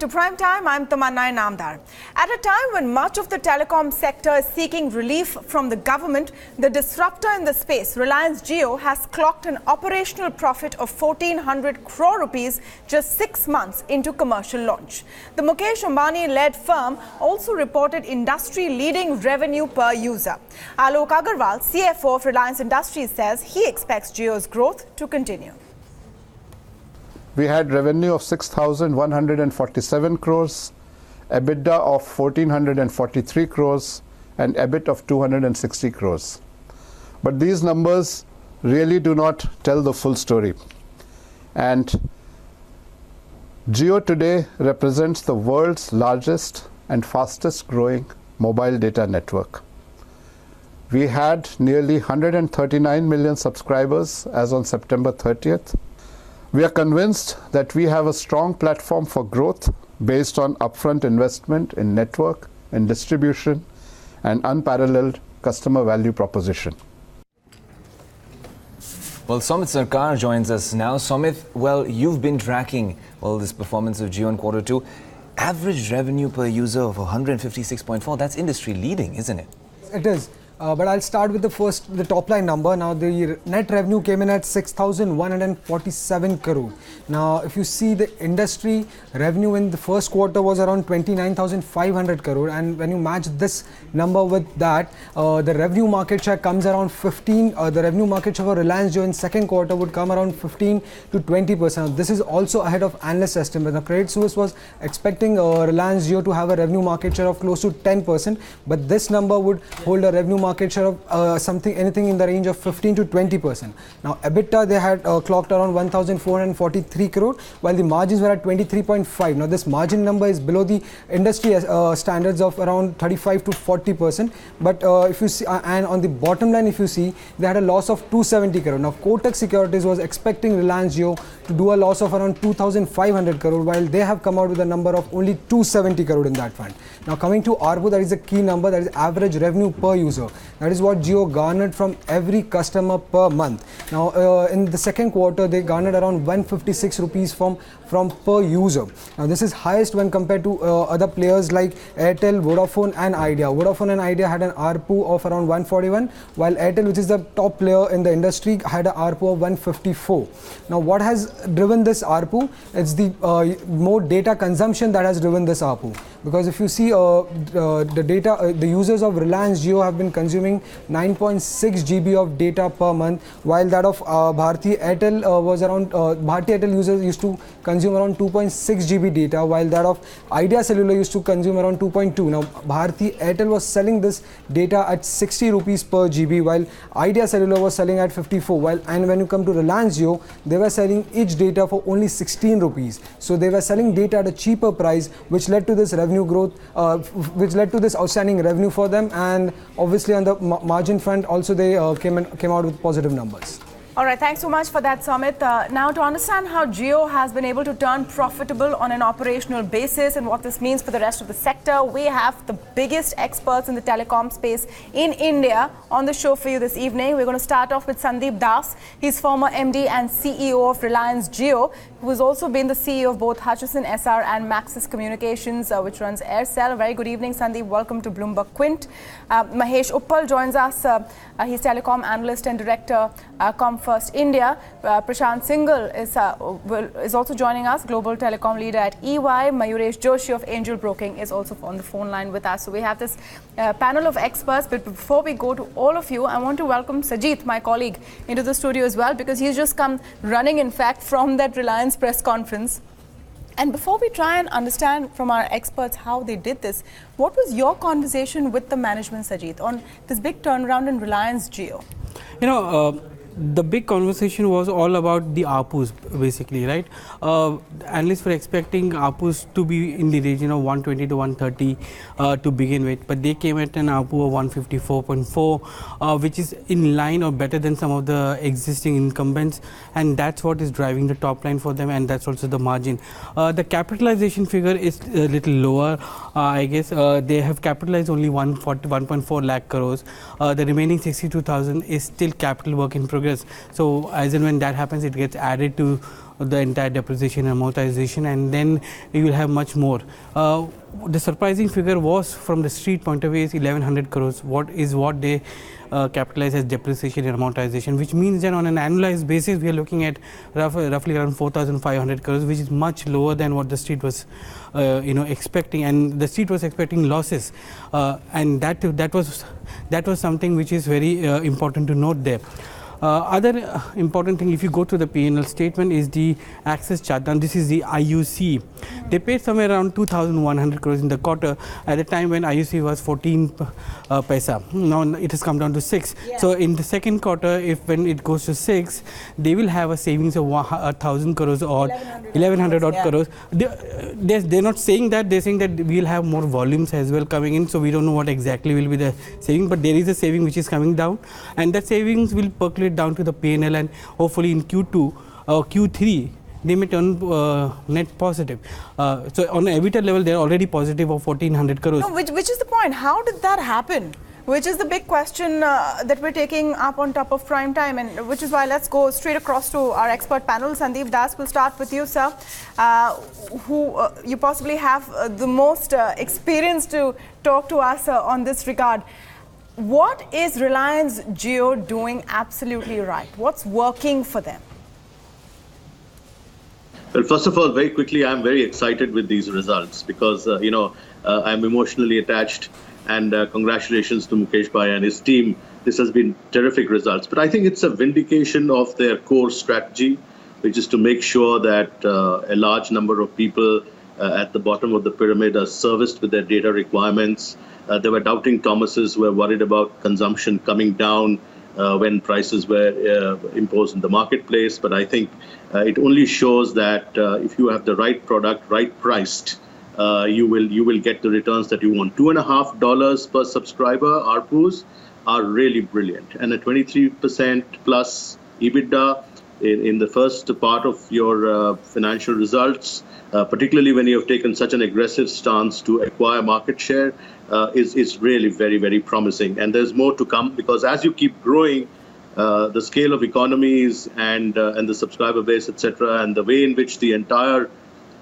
to Prime Time. I'm Tamanna Namdar. At a time when much of the telecom sector is seeking relief from the government, the disruptor in the space, Reliance Jio, has clocked an operational profit of 1,400 crore rupees just 6 months into commercial launch. The Mukesh Ambani-led firm also reported industry-leading revenue per user. Alok Agarwal, CFO of Reliance Industries, says he expects Jio's growth to continue. We had revenue of 6,147 crores, EBITDA of 1,443 crores, and EBIT of 260 crores. But these numbers really do not tell the full story. And Jio today represents the world's largest and fastest growing mobile data network. We had nearly 139 million subscribers as on September 30th. We are convinced that we have a strong platform for growth based on upfront investment in network and distribution and unparalleled customer value proposition. Well, Somit Sarkar joins us now. Somit, well, you've been tracking this performance of Jio in Q2. Average revenue per user of 156.4, that's industry leading, isn't it? It is. But I'll start with the top line number. Now the net revenue came in at 6,147 crore. Now if you see the industry revenue in the first quarter was around 29,500 crore, and when you match this number with that, the revenue market share comes around 15. The revenue market share for Reliance Jio in second quarter would come around 15 to 20%. This is also ahead of analyst estimate. The Credit Suisse was expecting Reliance Jio to have a revenue market share of close to 10%, but this number would hold a revenue market share of anything in the range of 15 to 20%. Now EBITDA, they had clocked around 1,443 crore, while the margins were at 23.5. Now this margin number is below the industry standards of around 35 to 40%. But if you see, and on the bottom line, if you see, they had a loss of 270 crore. Now Kotak Securities was expecting Reliance Jio to do a loss of around 2,500 crore, while they have come out with a number of only 270 crore in that fund. Now coming to ARPU, that is a key number, that is average revenue per user. That is what Jio garnered from every customer per month. Now in the second quarter, they garnered around 156 rupees from per user. Now this is highest when compared to other players like Airtel, Vodafone and Idea. Vodafone and Idea had an ARPU of around 141, while Airtel, which is the top player in the industry, had an ARPU of 154. Now what has driven this ARPU? It's the more data consumption that has driven this ARPU. Because if you see the users of Reliance Jio have been consuming 9.6 GB of data per month, while that of Bharti Airtel was around, Bharti Airtel users used to consume around 2.6 GB data, while that of Idea Cellular used to consume around 2.2. Now Bharti Airtel was selling this data at 60 rupees per GB, while Idea Cellular was selling at 54. And when you come to Reliance Jio, they were selling each data for only 16 rupees. So they were selling data at a cheaper price, which led to this revenue growth, which led to this outstanding revenue for them. And obviously on the margin front also they came out with positive numbers. All right, thanks so much for that, Somit. Now, to understand how Jio has been able to turn profitable on an operational basis and what this means for the rest of the sector, we have the biggest experts in the telecom space in India on the show for you this evening. We're going to start off with Sandeep Das. He's former MD and CEO of Reliance Jio, who has also been the CEO of both Hutchison SR and Maxis Communications, which runs Aircel. Very good evening, Sandeep. Welcome to Bloomberg Quint. Mahesh Uppal joins us. He's telecom analyst and director, First India. Prashant Singhal is also joining us, global telecom leader at EY. Mayuresh Joshi of Angel Broking is also on the phone line with us. So we have this panel of experts. But before we go to all of you, I want to welcome Sajith, my colleague, into the studio as well, because he's just come running, in fact, from that Reliance press conference. And before we try and understand from our experts how they did this, what was your conversation with the management, Sajith, on this big turnaround in Reliance Jio? The big conversation was all about the ARPUs, basically, right? Analysts were expecting ARPUs to be in the region of 120 to 130 to begin with, but they came at an ARPU of 154.4, which is in line or better than some of the existing incumbents, and that's what is driving the top line for them, and that's also the margin. The capitalization figure is a little lower, I guess. They have capitalized only 1.4 lakh crores. The remaining 62,000 is still capital work in progress. So as and when that happens, it gets added to the entire depreciation and amortization, and then you will have much more. The surprising figure was, from the street point of view, is 1100 crores. What they capitalize as depreciation and amortization, which means that on an annualized basis we are looking at roughly around 4500 crores, which is much lower than what the street was expecting, and the street was expecting losses, and that was something which is very important to note there. Other important thing, if you go to the P&L statement, is the access charge. Now this is the IUC. They paid somewhere around 2,100 crores in the quarter, at the time when IUC was 14 paisa. Now it has come down to 6. Yeah. So in the second quarter, when it goes to 6, they will have a savings of 1,000 crores or 1,100 odd crores. They're not saying that, they're saying that we'll have more volumes as well coming in, so we don't know what exactly will be the saving, but there is a saving which is coming down, and that savings will percolate down to the P&L, and hopefully in Q2 or Q3 they may turn net positive. So on an EBITDA level, they are already positive of 1,400 crores. No, which is the point? How did that happen? Which is the big question that we're taking up on top of prime time, and which is why let's go straight across to our expert panel. Sandeep Das, will start with you, sir, who you possibly have the most experience to talk to us on this regard. What is Reliance Jio doing absolutely right? What's working for them? Well, first of all, very quickly, I'm very excited with these results because, I'm emotionally attached, and congratulations to Mukesh Bhai and his team. This has been terrific results. But I think it's a vindication of their core strategy, which is to make sure that a large number of people at the bottom of the pyramid are serviced with their data requirements. There were doubting Thomases who were worried about consumption coming down when prices were imposed in the marketplace. But I think it only shows that if you have the right product, right priced, you will get the returns that you want. $2.50 per subscriber ARPUs are really brilliant, and a 23% plus EBITDA in the first part of your financial results, particularly when you have taken such an aggressive stance to acquire market share, is really very, very promising. And there's more to come, because as you keep growing, the scale of economies and the subscriber base, etc., and the way in which the entire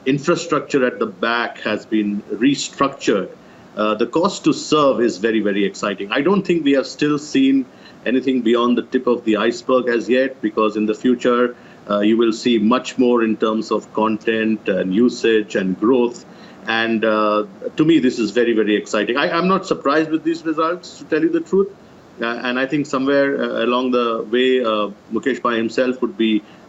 infrastructure at the back has been restructured, the cost to serve is very, very exciting. I don't think we have still seen anything beyond the tip of the iceberg as yet, because in the future you will see much more in terms of content and usage and growth. And to me, this is very, very exciting. I'm not surprised with these results, to tell you the truth. And I think somewhere along the way, Mukesh Bhai himself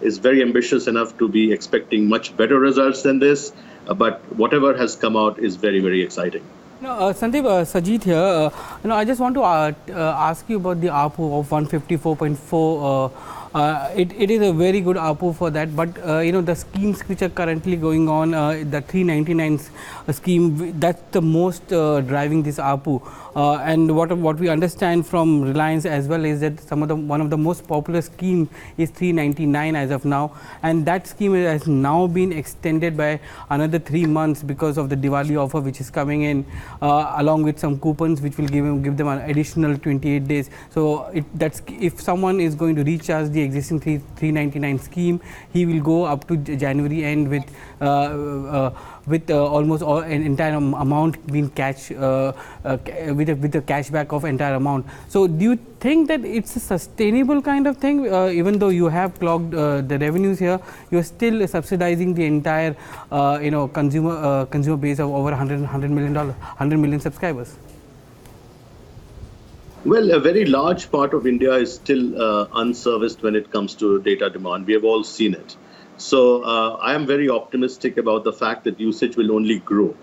is very ambitious enough to be expecting much better results than this. But whatever has come out is very, very exciting. Sandeep, Sajid here. I just want to ask you about the ARPU of 154.4. It is a very good ARPU for that, but the schemes which are currently going on, the 399 scheme, that's the most driving this ARPU. And what we understand from Reliance as well is that one of the most popular scheme is 399 as of now, and that scheme has now been extended by another 3 months because of the Diwali offer which is coming in, along with some coupons which will give them an additional 28 days. So if someone is going to recharge the existing 399 scheme, he will go up to January end with almost an entire amount being with a cashback of entire amount. So do you think that it's a sustainable kind of thing? Even though you have clocked the revenues here, you're still subsidizing the entire consumer base of over $100 million subscribers. Well, a very large part of India is still unserviced when it comes to data demand. We have all seen it. So I am very optimistic about the fact that usage will only grow.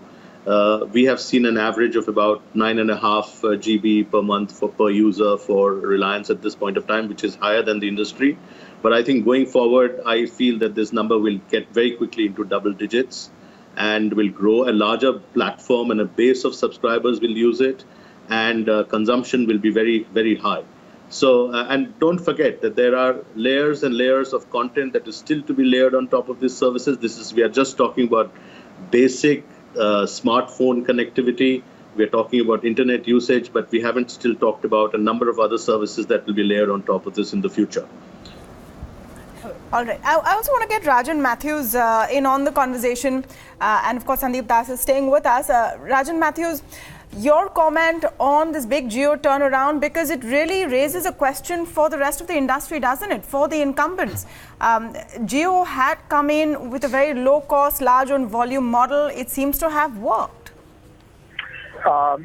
We have seen an average of about 9.5 GB per month per user for Reliance at this point of time, which is higher than the industry. But I think going forward, I feel that this number will get very quickly into double digits and will grow. A larger platform and a base of subscribers will use it, and consumption will be very, very high. So, and don't forget that there are layers and layers of content that is still to be layered on top of these services. We are just talking about basic smartphone connectivity. We are talking about internet usage, but we haven't still talked about a number of other services that will be layered on top of this in the future. All right. I also want to get Rajan Matthews in on the conversation. And of course, Sandeep Das is staying with us. Rajan Matthews, your comment on this big Jio turnaround, because it really raises a question for the rest of the industry, doesn't it? For the incumbents. Jio had come in with a very low cost, large on volume model. It seems to have worked.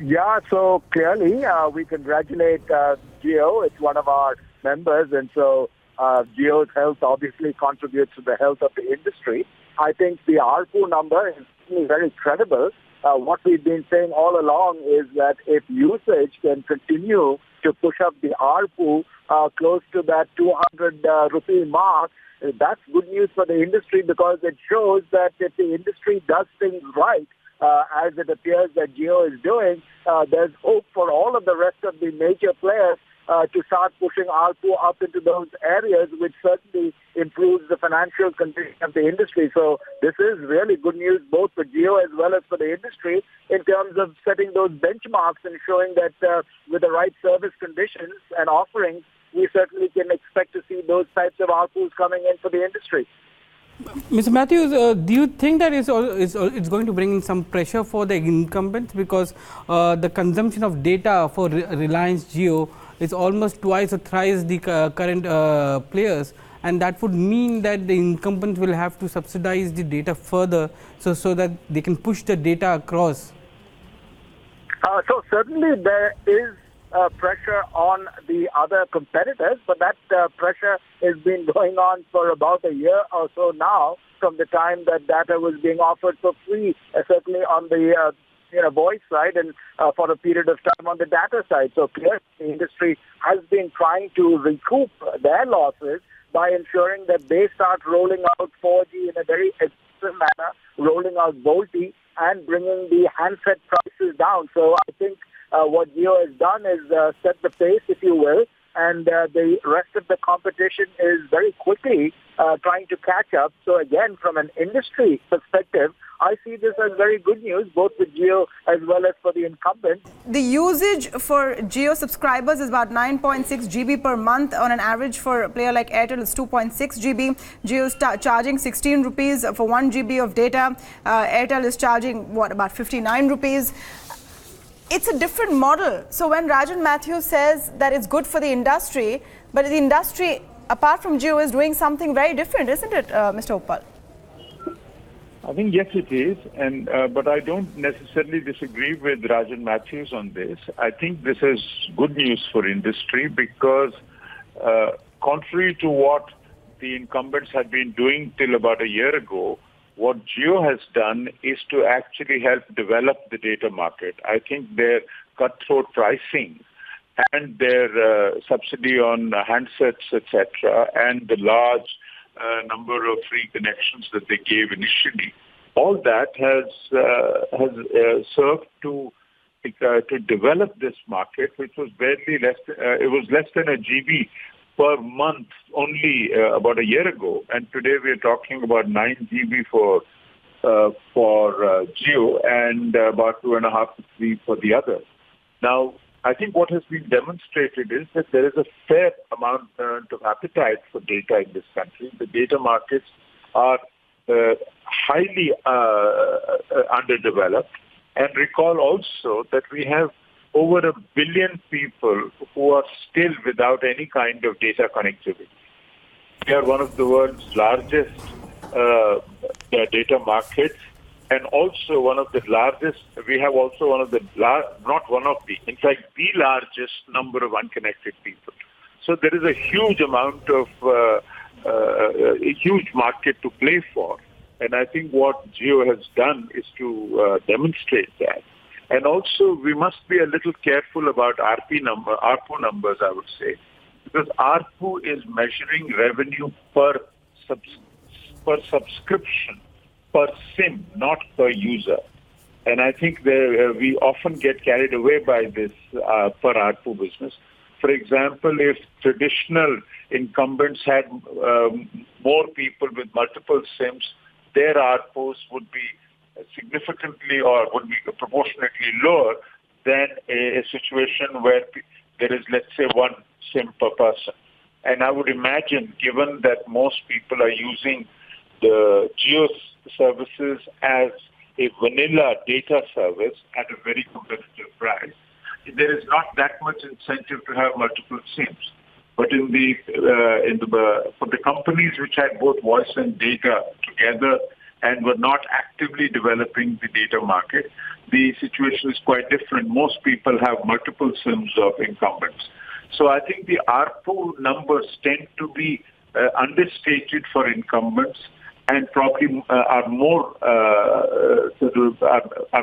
Yeah, so clearly we congratulate Jio. It's one of our members, and so Jio's health obviously contributes to the health of the industry. I think the ARPU number is very credible. What we've been saying all along is that if usage can continue to push up the ARPU close to that 200 rupee mark, that's good news for the industry, because it shows that if the industry does things right, as it appears that Jio is doing, there's hope for all of the rest of the major players to start pushing ARPU up into those areas, which certainly improves the financial condition of the industry. So this is really good news both for Jio as well as for the industry in terms of setting those benchmarks and showing that with the right service conditions and offerings, we certainly can expect to see those types of ARPUs coming in for the industry. Mr. Matthews, do you think that it's going to bring in some pressure for the incumbents, because the consumption of data for Reliance Jio is almost twice or thrice the current players, and that would mean that the incumbents will have to subsidize the data further so that they can push the data across? So certainly there is pressure on the other competitors, but that pressure has been going on for about a year or so now, from the time that data was being offered for free, certainly on the voice side, and for a period of time on the data side. So clearly the industry has been trying to recoup their losses by ensuring that they start rolling out 4G in a very efficient manner, rolling out VoLTE, and bringing the handset prices down. So I think what Jio has done is set the pace, if you will, and the rest of the competition is very quickly trying to catch up. So again, from an industry perspective, I see this as very good news, both for Jio as well as for the incumbents. The usage for Jio subscribers is about 9.6 GB per month. On an average for a player like Airtel, it's 2.6 GB. Jio is charging 16 rupees for 1 GB of data. Airtel is charging, about 59 rupees. It's a different model. So when Rajan Matthews says that it's good for the industry, but the industry, apart from Jio, is doing something very different, isn't it, Mr. Uppal? I think yes, it is, and but I don't necessarily disagree with Rajan Matthews on this. I think this is good news for industry, because contrary to what the incumbents had been doing till about a year ago, what Jio has done is to actually help develop the data market. I think their cutthroat pricing and their subsidy on handsets, etc., and the large number of free connections that they gave initially, all that has served to develop this market, which was barely less. It was less than a GB per month only about a year ago, and today we are talking about 9 GB for Jio and about 2.5 to 3 for the others. Now, I think what has been demonstrated is that there is a fair amount of appetite for data in this country. The data markets are highly underdeveloped. And recall also that we have over 1 billion people who are still without any kind of data connectivity. We are one of the world's largest data markets, and also one of the largest, we have also one of the, in fact, the largest number of unconnected people. So there is a huge amount of, a huge market to play for. And I think what Jio has done is to demonstrate that. And also, we must be a little careful about ARPU numbers, I would say, because ARPU is measuring revenue per subscription, per SIM, not per user. And I think we often get carried away by this per ARPU business. For example, if traditional incumbents had more people with multiple SIMs, their ARPUs would be significantly or would be proportionately lower than a situation where there is, let's say, one SIM per person. And I would imagine, given that most people are using the Jio services as a vanilla data service at a very competitive price, there is not that much incentive to have multiple SIMs. But for the companies which had both voice and data together and were not actively developing the data market, the situation is quite different. Most people have multiple SIMs of incumbents. So I think the ARPU numbers tend to be understated for incumbents and probably are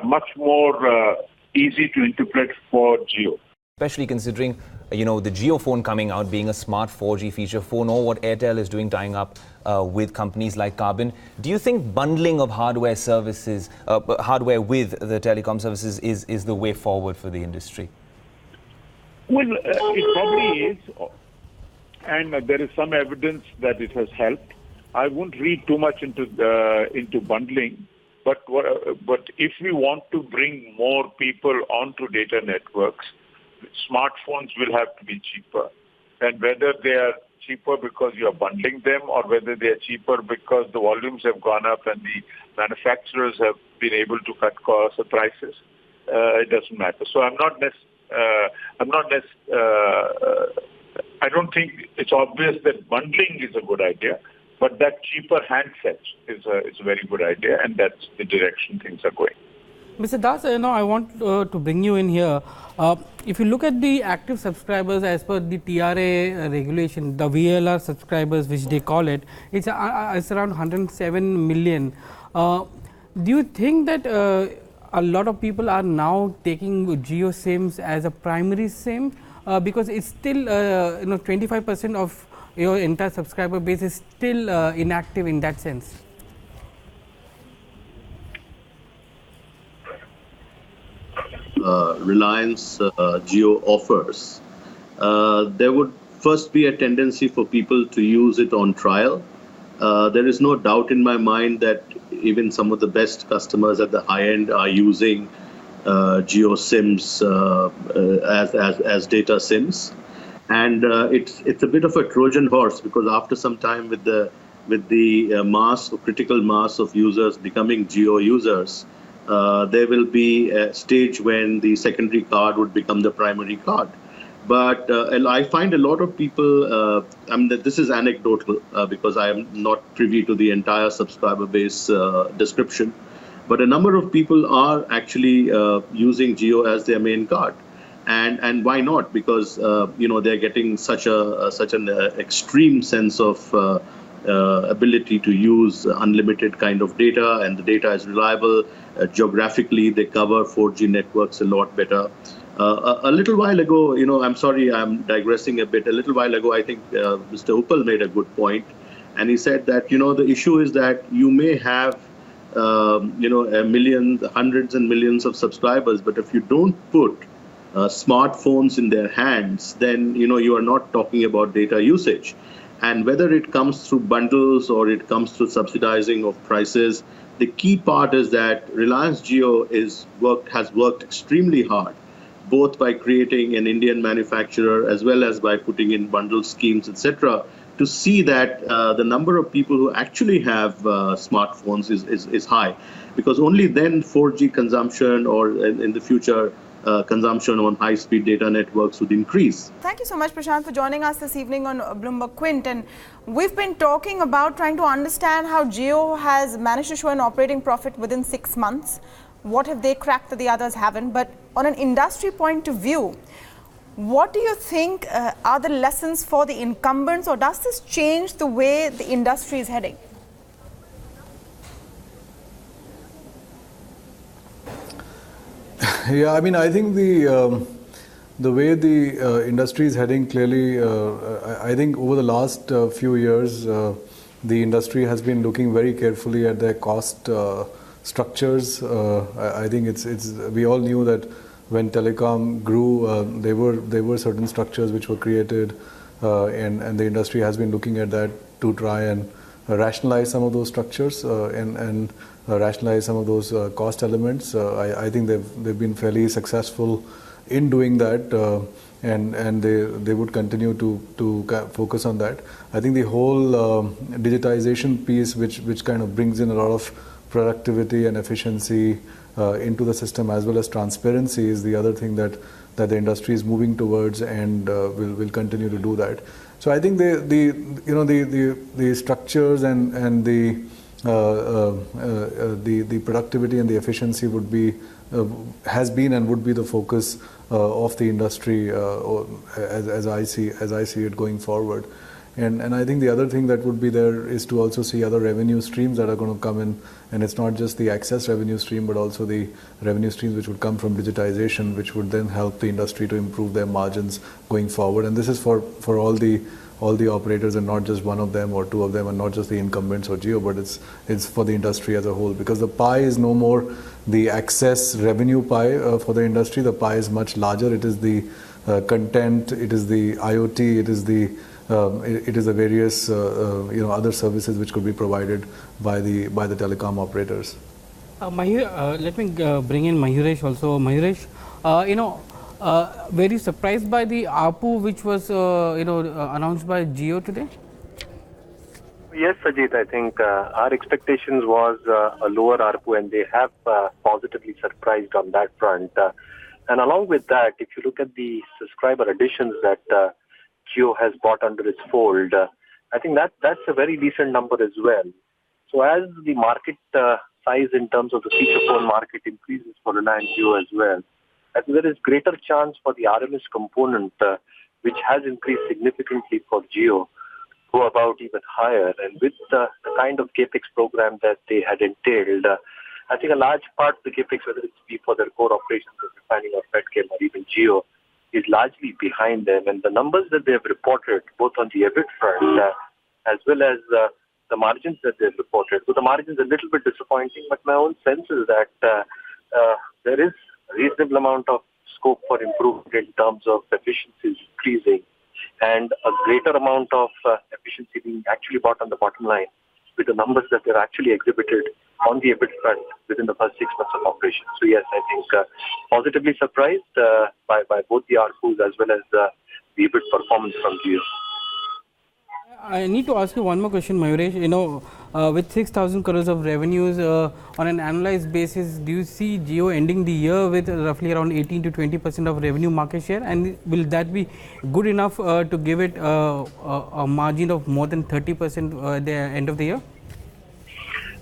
much more easy to interpret for Jio. Especially considering, the Jio phone coming out being a smart 4G feature phone, or what Airtel is doing, tying up with companies like Carbon. Do you think bundling of hardware services, hardware with the telecom services is the way forward for the industry? Well, it probably is, and there is some evidence that it has helped. I wouldn't read too much into bundling, but if we want to bring more people onto data networks, smartphones will have to be cheaper. And whether they are cheaper because you are bundling them or whether they are cheaper because the volumes have gone up and the manufacturers have been able to cut costs or prices, it doesn't matter. So I don't think it's obvious that bundling is a good idea, but that cheaper handset is a very good idea, and that's the direction things are going. Mr. Das, I want to bring you in here. If you look at the active subscribers as per the TRA regulation, the VLR subscribers, which they call it, it's around 107 million. Do you think that a lot of people are now taking Jio SIMs as a primary SIM? Because it's still 25% of your entire subscriber base is still inactive in that sense. Reliance Jio offers, there would first be a tendency for people to use it on trial. There is no doubt in my mind that even some of the best customers at the high end are using Jio SIMs as data SIMs, and it's a bit of a Trojan horse, because after some time with the critical mass of users becoming Jio users, there will be a stage when the secondary card would become the primary card. But I find a lot of people, this is anecdotal because I am not privy to the entire subscriber base description, but a number of people are actually using Jio as their main card. And why not? Because they're getting such an extreme sense of ability to use unlimited kind of data, and the data is reliable. Geographically, they cover 4G networks a lot better. A little while ago, I'm sorry, I'm digressing a bit. A little while ago, I think Mr. Uppal made a good point, and he said that the issue is that you may have a million, hundreds and millions of subscribers, but if you don't put smartphones in their hands, then you are not talking about data usage. And whether it comes through bundles or it comes through subsidizing of prices, the key part is that Reliance Jio has worked extremely hard, both by creating an Indian manufacturer as well as by putting in bundle schemes, etc., to see that the number of people who actually have smartphones is high, because only then 4G consumption, or in the future consumption on high-speed data networks, would increase. Thank you so much, Prashant, for joining us this evening on Bloomberg Quint. And we've been talking about trying to understand how Jio has managed to show an operating profit within 6 months. What have they cracked that the others haven't? But on an industry point of view, what do you think are the lessons for the incumbents, or does this change the way the industry is heading? Yeah, I think the way the industry is heading, clearly, I think over the last few years, the industry has been looking very carefully at their cost structures. I think we all knew that when telecom grew, there were certain structures which were created, and the industry has been looking at that to try and rationalize some of those structures and rationalize some of those cost elements. I think they've been fairly successful in doing that. and they would continue to focus on that. I think the whole digitization piece, which kind of brings in a lot of productivity and efficiency into the system, as well as transparency, is the other thing that the industry is moving towards, and will continue to do that. So I think the structures and the productivity and the efficiency would be has been and would be the focus of the industry as I see it going forward. And I think the other thing that would be there is to also see other revenue streams that are going to come in, and it's not just the access revenue stream, but also the revenue streams which would come from digitization, which would then help the industry to improve their margins going forward. And this is for all the operators, and not just one of them or two of them, and not just the incumbents or Jio, but it's for the industry as a whole, because the pie is no more the access revenue pie for the industry. The pie is much larger. It is the content, it is the IoT, it is the various other services which could be provided by the telecom operators. Let me bring in Mayuresh also. Mayuresh, were you surprised by the ARPU which was announced by Jio today? Yes, Ajit, I think our expectations was a lower ARPU, and they have positively surprised on that front. And along with that, if you look at the subscriber additions that Jio has brought under its fold, I think that's a very decent number as well. So as the market size in terms of the feature phone market increases for Reliance Jio as well, I think there is greater chance for the RMS component, which has increased significantly for Jio, go about even higher. And with the kind of capex program that they had entailed, I think a large part of the capex, whether it's be for their core operations of refining or petchem or even Jio, is largely behind them. And the numbers that they have reported, both on the EBIT front as well as the margins that they have reported. So the margins are a little bit disappointing, but my own sense is that there is a reasonable amount of scope for improvement in terms of efficiencies increasing, and a greater amount of efficiency being actually brought on the bottom line with the numbers that they're actually exhibited on the EBIT front within the first 6 months of operation. So yes, I think positively surprised by both the ARPUs as well as the EBIT performance from Jio. I need to ask you one more question, Mayuresh. With 6,000 crores of revenues on an annualized basis, do you see Jio ending the year with roughly around 18 to 20% of revenue market share? And will that be good enough to give it a margin of more than 30% at the end of the year?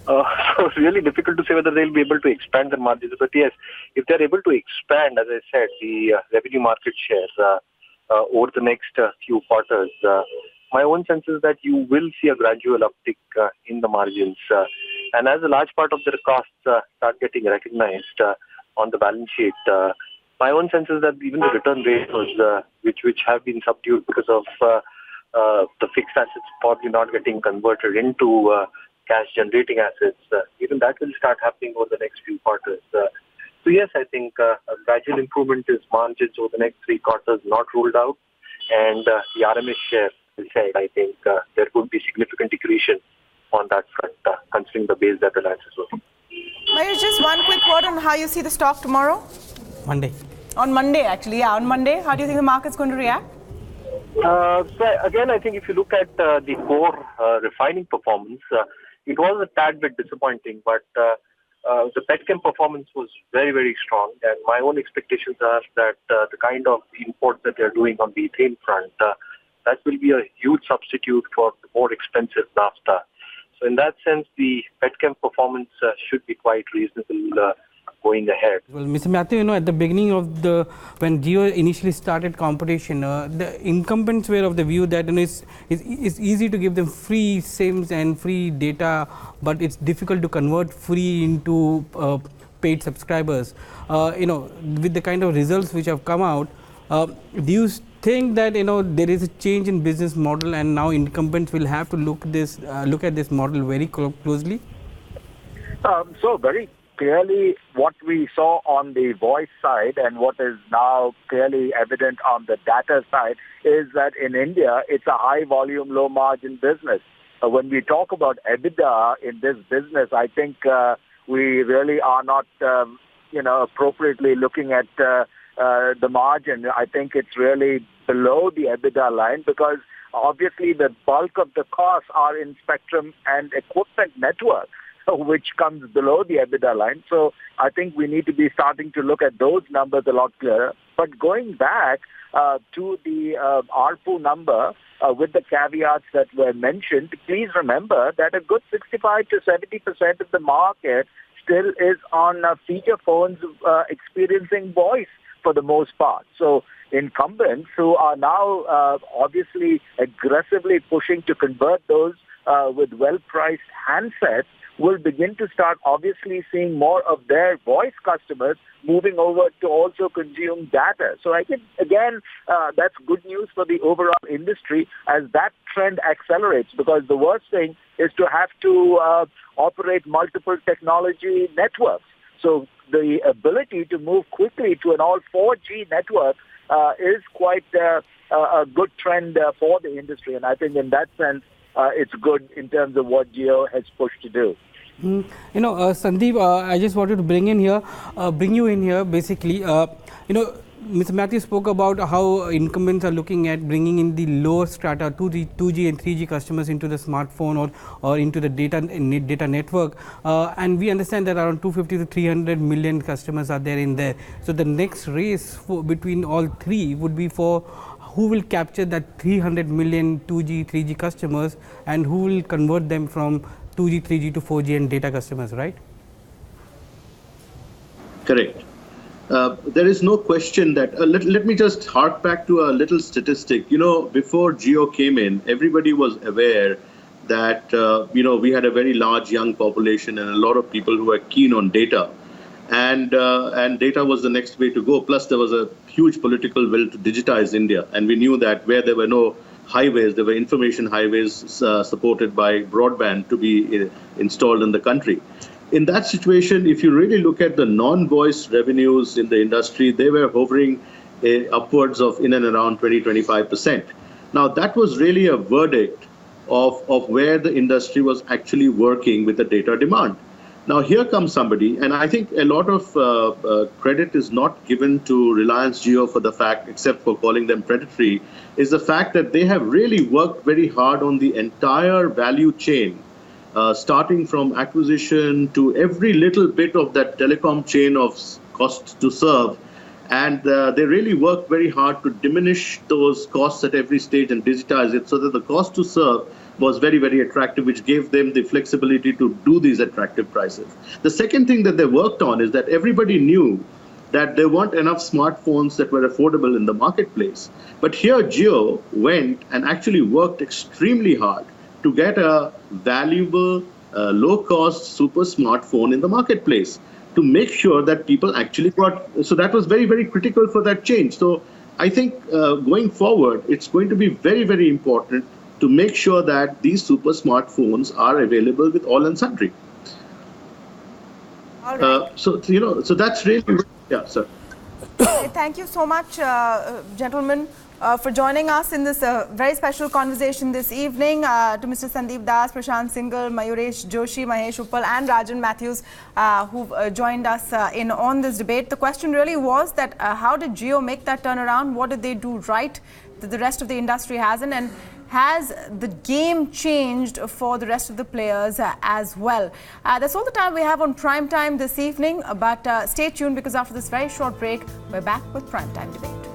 So it's really difficult to say whether they'll be able to expand their margins. But yes, if they're able to expand, as I said, the revenue market share over the next few quarters, my own sense is that you will see a gradual uptick in the margins. And as a large part of their costs start getting recognized on the balance sheet, my own sense is that even the return ratios, which have been subdued because of the fixed assets probably not getting converted into cash generating assets, even that will start happening over the next few quarters. So yes, I think a gradual improvement in margins over the next 3 quarters not ruled out. And the RMS share, I think there could be significant accretion on that front, considering the base that Reliance is working. Mayuresh, just one quick word on how you see the stock tomorrow? Monday. On Monday, actually, yeah, on Monday. How do you think the market's going to react? So again, I think if you look at the core refining performance, it was a tad bit disappointing, but the petchem performance was very, very strong. And my own expectations are that the kind of imports that they're doing on the ethane front, that will be a huge substitute for the more expensive naphtha. So in that sense, the petchem performance should be quite reasonable going ahead. Well, Mr. Matthew, at the beginning of when Jio initially started competition, the incumbents were of the view that it's easy to give them free SIMs and free data, but it's difficult to convert free into paid subscribers. With the kind of results which have come out, do you think that there is a change in business model, and now incumbents will have to look at this model very closely? So very clearly, what we saw on the voice side and what is now clearly evident on the data side is that in India, it's a high volume, low margin business. When we talk about EBITDA in this business, I think we really are not, appropriately looking at the margin. I think it's really below the EBITDA line because obviously the bulk of the costs are in spectrum and equipment network, which comes below the EBITDA line. So I think we need to be starting to look at those numbers a lot clearer. But going back to the ARPU number, with the caveats that were mentioned, please remember that a good 65 to 70% of the market still is on feature phones experiencing voice for the most part. So incumbents who are now obviously aggressively pushing to convert those with well-priced handsets will begin to start obviously seeing more of their voice customers moving over to also consume data. So I think, again, that's good news for the overall industry as that trend accelerates, because the worst thing is to have to operate multiple technology networks. So the ability to move quickly to an all 4G network is quite a good trend for the industry. And I think in that sense, it's good in terms of what Jio has pushed to do. Sandeep, I just wanted to bring you in here basically. Mr. Matthews spoke about how incumbents are looking at bringing in the lower strata 2G and 3G customers into the smartphone or into the data network, and we understand that around 250 to 300 million customers are there in there. So the next race between all three would be for who will capture that 300 million 2G, 3G customers and who will convert them from 2G, 3G to 4G and data customers, right? Correct. There is no question that, let me just hark back to a little statistic. Before Jio came in, everybody was aware that, we had a very large young population and a lot of people who were keen on data. And data was the next way to go. Plus, there was a huge political will to digitize India. And we knew that where there were no highways, there were information highways supported by broadband to be installed in the country. In that situation, if you really look at the non-voice revenues in the industry, they were hovering upwards of in and around 20-25%. Now, that was really a verdict of where the industry was actually working with the data demand. Now, here comes somebody, and I think a lot of credit is not given to Reliance Jio for the fact, except for calling them predatory, is the fact that they have really worked very hard on the entire value chain, starting from acquisition to every little bit of that telecom chain of cost to serve. And they really worked very hard to diminish those costs at every stage and digitize it so that the cost to serve was very, very attractive, which gave them the flexibility to do these attractive prices. The second thing that they worked on is that everybody knew that there weren't enough smartphones that were affordable in the marketplace. But here Jio went and actually worked extremely hard to get a valuable, low-cost super smartphone in the marketplace to make sure that people actually got. So that was very, very critical for that change. So I think going forward, it's going to be very, very important to make sure that these super smartphones are available with all and sundry. All right. So that's really, yeah, sir. Okay, thank you so much, gentlemen, for joining us in this very special conversation this evening. To Mr. Sandeep Das, Prashant Singhal, Mayuresh Joshi, Mahesh Uppal and Rajan Matthews, who've joined us in on this debate. The question really was that how did Jio make that turnaround? What did they do right that the rest of the industry hasn't? And has the game changed for the rest of the players as well? That's all the time we have on Prime Time this evening, but stay tuned because after this very short break, we're back with Prime Time Debate.